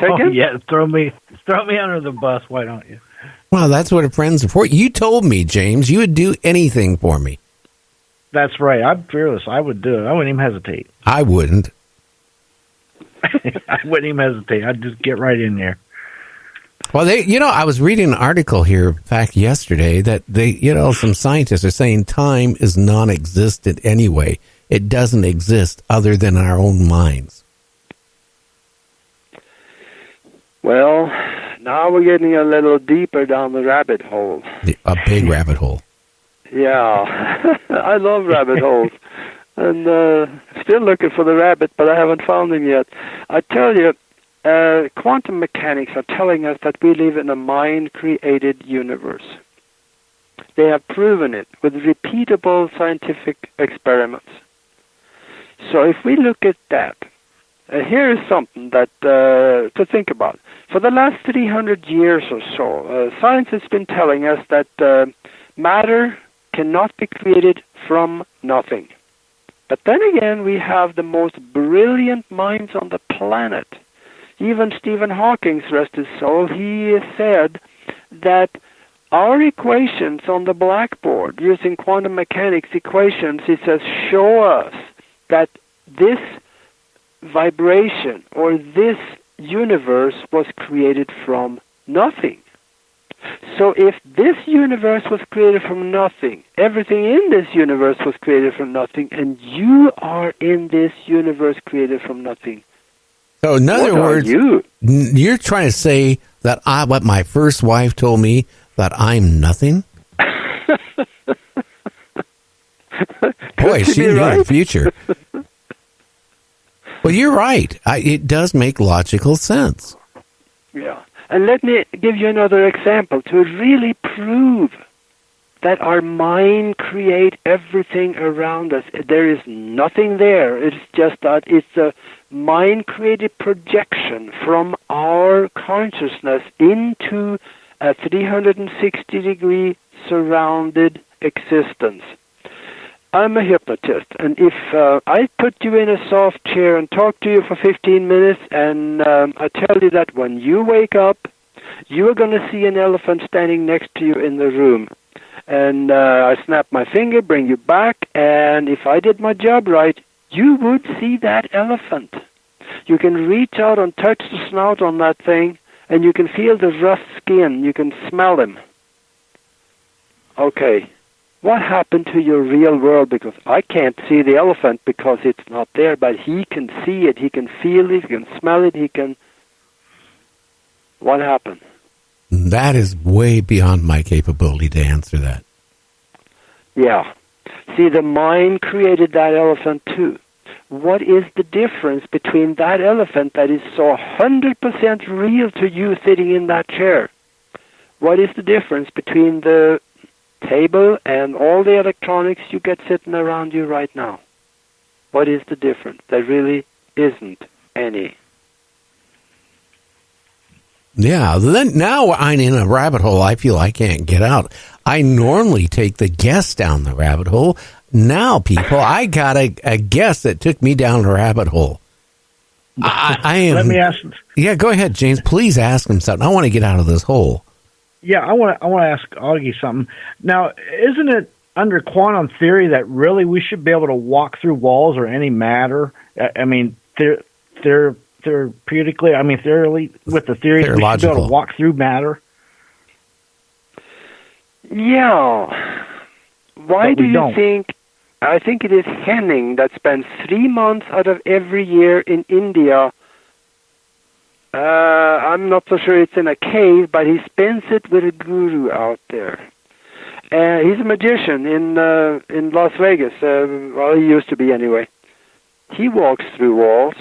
Yeah, throw me under the bus. Why don't you? Well, that's what a friend's for. You told me, James, you would do anything for me. That's right. I'm fearless. I would do it. I wouldn't even hesitate. I wouldn't. I wouldn't even hesitate. I'd just get right in there. Well, I was reading an article here, in fact, yesterday, that some scientists are saying time is non-existent anyway. It doesn't exist other than our own minds. Well, now we're getting a little deeper down the rabbit hole. A big rabbit hole. Yeah, I love rabbit holes. And still looking for the rabbit, but I haven't found him yet. I tell you, quantum mechanics are telling us that we live in a mind-created universe. They have proven it with repeatable scientific experiments. So if we look at that, here is something that to think about. For the last 300 years or so, science has been telling us that matter cannot be created from nothing. But then again, we have the most brilliant minds on the planet. Even Stephen Hawking, rest his soul, he said that our equations on the blackboard, using quantum mechanics equations, he says, show us that this vibration or this universe was created from nothing. So if this universe was created from nothing, everything in this universe was created from nothing, and you are in this universe created from nothing. So in other words, you're trying to say that what my first wife told me, that I'm nothing? Boy, she knew the future. Well, you're right. It does make logical sense. Yeah. And let me give you another example to really prove that our mind creates everything around us. There is nothing there. It's just that it's a mind-created projection from our consciousness into a 360-degree surrounded existence. I'm a hypnotist, and if I put you in a soft chair and talk to you for 15 minutes, and I tell you that when you wake up, you are going to see an elephant standing next to you in the room. And I snap my finger, bring you back, and if I did my job right, you would see that elephant. You can reach out and touch the snout on that thing, and you can feel the rough skin. You can smell him. Okay. What happened to your real world? Because I can't see the elephant because it's not there, but he can see it, he can feel it, he can smell it, he can... What happened? That is way beyond my capability to answer that. Yeah. See, the mind created that elephant too. What is the difference between that elephant that is so 100% real to you sitting in that chair? What is the difference between the table and all the electronics you get sitting around you right now? What is the difference? There really isn't any. Yeah, then now I'm in a rabbit hole I feel I can't get out. I normally take the guests down the rabbit hole. Now, people, I got a guest that took me down the rabbit hole. I am. Let me ask. Yeah, go ahead, James. Please ask him something. I want to get out of this hole. Yeah, I want to ask Aage something. Now, isn't it under quantum theory that really we should be able to walk through walls or any matter? I mean, therapeutically, theoretically, with the theory, we should be able to walk through matter. Yeah. Why do you think? I think it is Henning that spends 3 months out of every year in India. I'm not so sure it's in a cave, but he spends it with a guru out there. He's a magician in Las Vegas. Well, he used to be anyway. He walks through walls.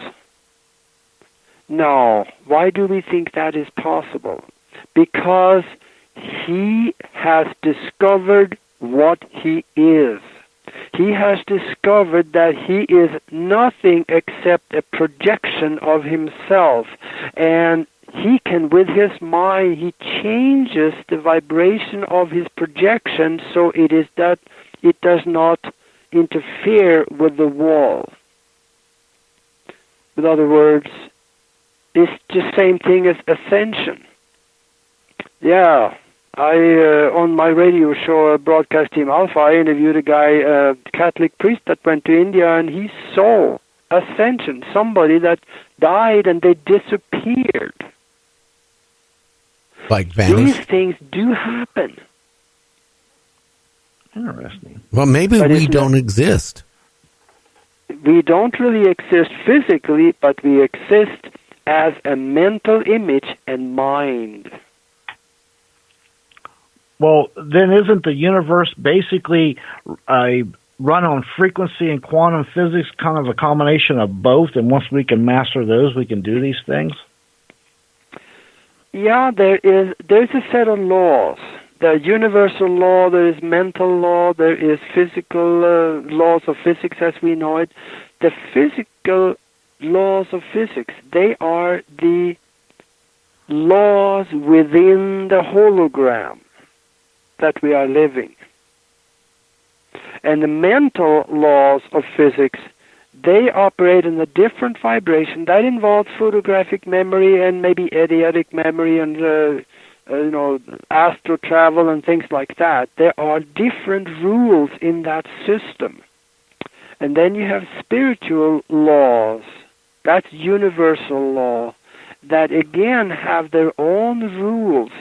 Now, why do we think that is possible? Because he has discovered what he is. He has discovered that he is nothing except a projection of himself. And he can, with his mind, he changes the vibration of his projection so it is that it does not interfere with the wall. In other words, is the same thing as ascension. Yeah, I on my radio show, Broadcast Team Alpha, I interviewed a guy, a Catholic priest that went to India, and he saw ascension, somebody that died and they disappeared. Like vanished? These things do happen. Interesting. Well, maybe we don't exist. We don't really exist physically, but we exist as a mental image and mind. Well, then isn't the universe basically a run on frequency and quantum physics, kind of a combination of both? And once we can master those, we can do these things? Yeah, there's a set of laws. There's universal law, there is mental law, there is physical laws of physics as we know it. The physical laws of physics, they are the laws within the hologram that we are living. And the mental laws of physics, they operate in a different vibration. That involves photographic memory and maybe eidetic memory and astral travel and things like that. There are different rules in that system. And then you have spiritual laws. That's universal law. That again have their own rules.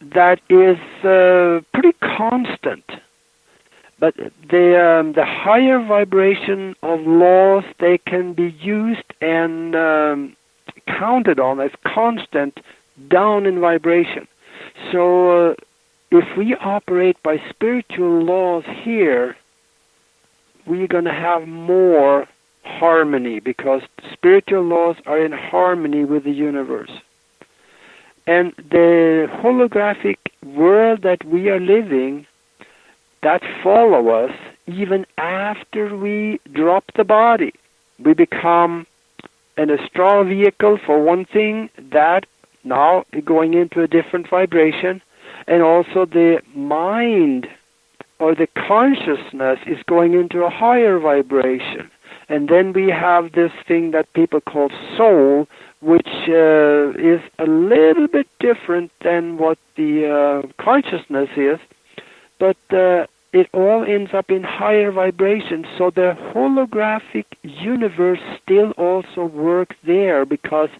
That is pretty constant. But the higher vibration of laws, they can be used and counted on as constant down in vibration. So if we operate by spiritual laws here, we're going to have more harmony because spiritual laws are in harmony with the universe. And the holographic world that we are living, that follow us even after we drop the body. We become an astral vehicle for one thing, that now going into a different vibration, and also the mind or the consciousness is going into a higher vibration. And then we have this thing that people call soul, which is a little bit different than what the consciousness is, but it all ends up in higher vibrations. So the holographic universe still also works there because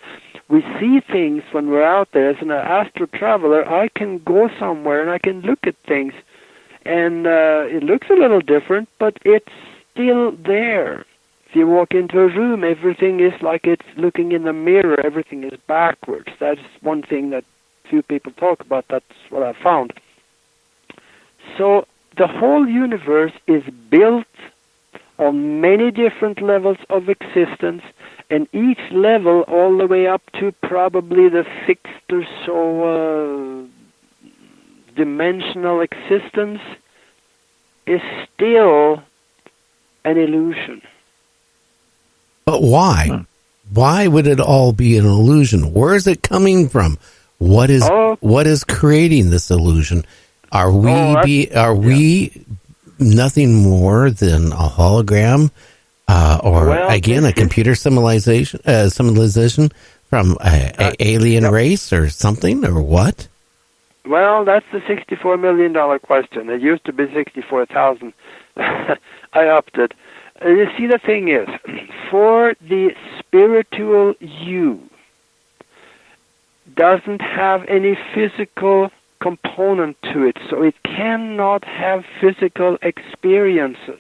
we see things when we're out there. As an astral traveler, I can go somewhere and I can look at things, and it looks a little different, but it's still there. If you walk into a room, everything is like it's looking in the mirror. Everything is backwards. That's one thing that few people talk about. That's what I found. So the whole universe is built on many different levels of existence, and each level, all the way up to probably the sixth or so dimensional existence, is still an illusion. But why? Why would it all be an illusion? Where is it coming from? What is creating this illusion? Are we nothing more than a hologram, a computer civilization from an alien race or something, or what? Well, that's the $64 million question. It used to be 64,000. I upped it. You see, the thing is, for the spiritual you, doesn't have any physical component to it, so it cannot have physical experiences.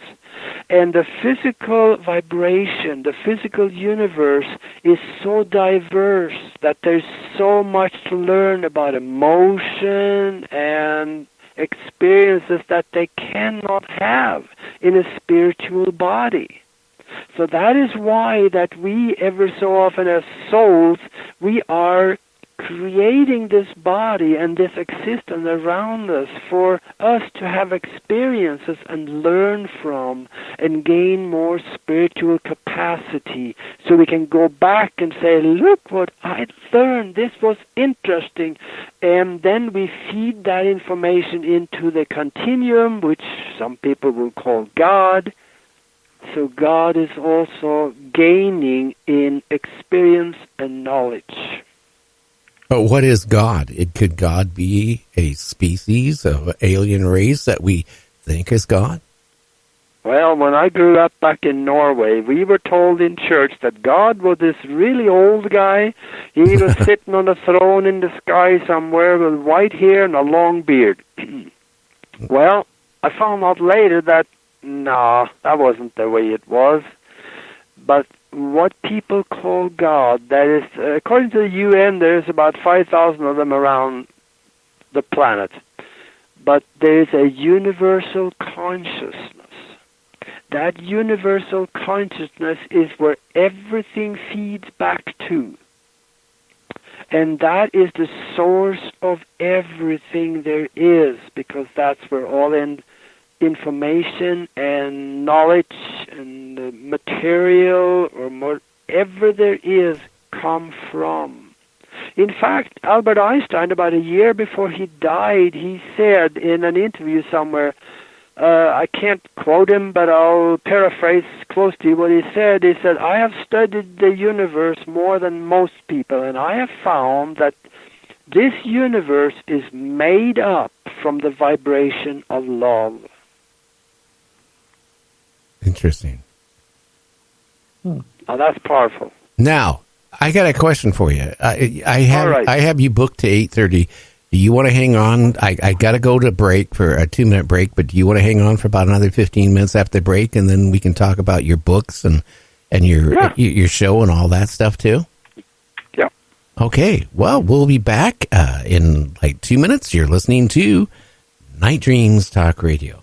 And the physical vibration, the physical universe is so diverse that there's so much to learn about emotion and experiences that they cannot have in a spiritual body. So that is why that we ever so often as souls, we are creating this body and this existence around us for us to have experiences and learn from and gain more spiritual capacity, so we can go back and say, look what I learned, this was interesting, and then we feed that information into the continuum, which some people will call God, So God is also gaining in experience and knowledge. But what is God? Could God be a species of alien race that we think is God? Well, when I grew up back in Norway, we were told in church that God was this really old guy. He was sitting on a throne in the sky somewhere with white hair and a long beard. Well, I found out later that, no, that wasn't the way it was. But what people call God, that is, according to the UN, there's about 5,000 of them around the planet. But there's a universal consciousness. That universal consciousness is where everything feeds back to. And that is the source of everything there is, because that's where all information and knowledge and material or whatever there is come from. In fact, Albert Einstein, about a year before he died, he said in an interview somewhere, I can't quote him, but I'll paraphrase close to what he said. He said, I have studied the universe more than most people, and I have found that this universe is made up from the vibration of love. Interesting. Now that's powerful. Now, I got a question for you. I have you booked to 8:30. Do you want to hang on? I got to go to break for a 2-minute break, but do you want to hang on for about another 15 minutes after the break, and then we can talk about your books and your show and all that stuff too? Yeah. Okay. Well, we'll be back in like 2 minutes. You're listening to Night Dreams Talk Radio.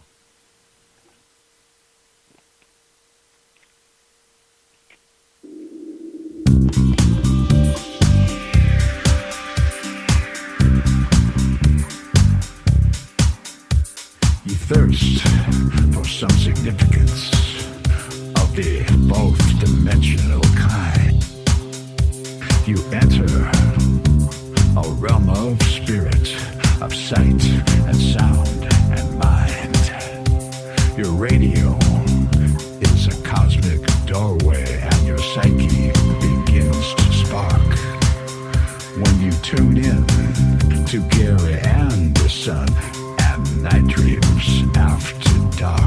Thirst for some significance of the both dimensional kind. You enter a realm of spirit, of sight and sound and mind. Your radio is a cosmic doorway and your psyche begins to spark. When you tune in to Gary and the Sun and Night Dreams After Dark.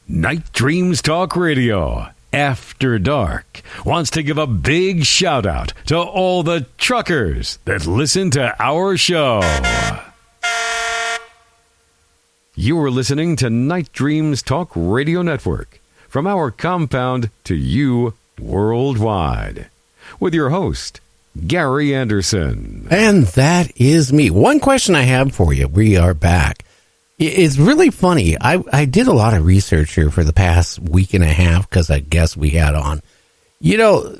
Night Dreams Talk Radio, After Dark, wants to give a big shout out to all the truckers that listen to our show. You are listening to Night Dreams Talk Radio Network, from our compound to you worldwide, with your host, Gary Anderson. And that is me. One question I have for you. We are back. It's really funny. I did a lot of research here for the past week and a half because I guess we had on. You know,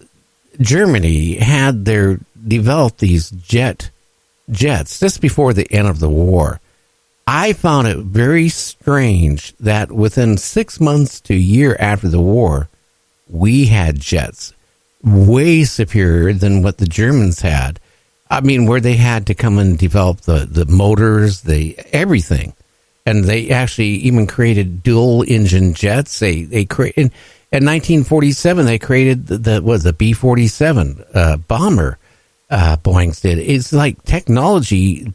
Germany had developed these jets just before the end of the war. I found it very strange that within 6 months to a year after the war, we had jets way superior than what the Germans had. I mean, where they had to come and develop the motors, everything. And they actually even created dual engine jets. They created, In 1947, they created the B-47 bomber. Boeing's did. It's like technology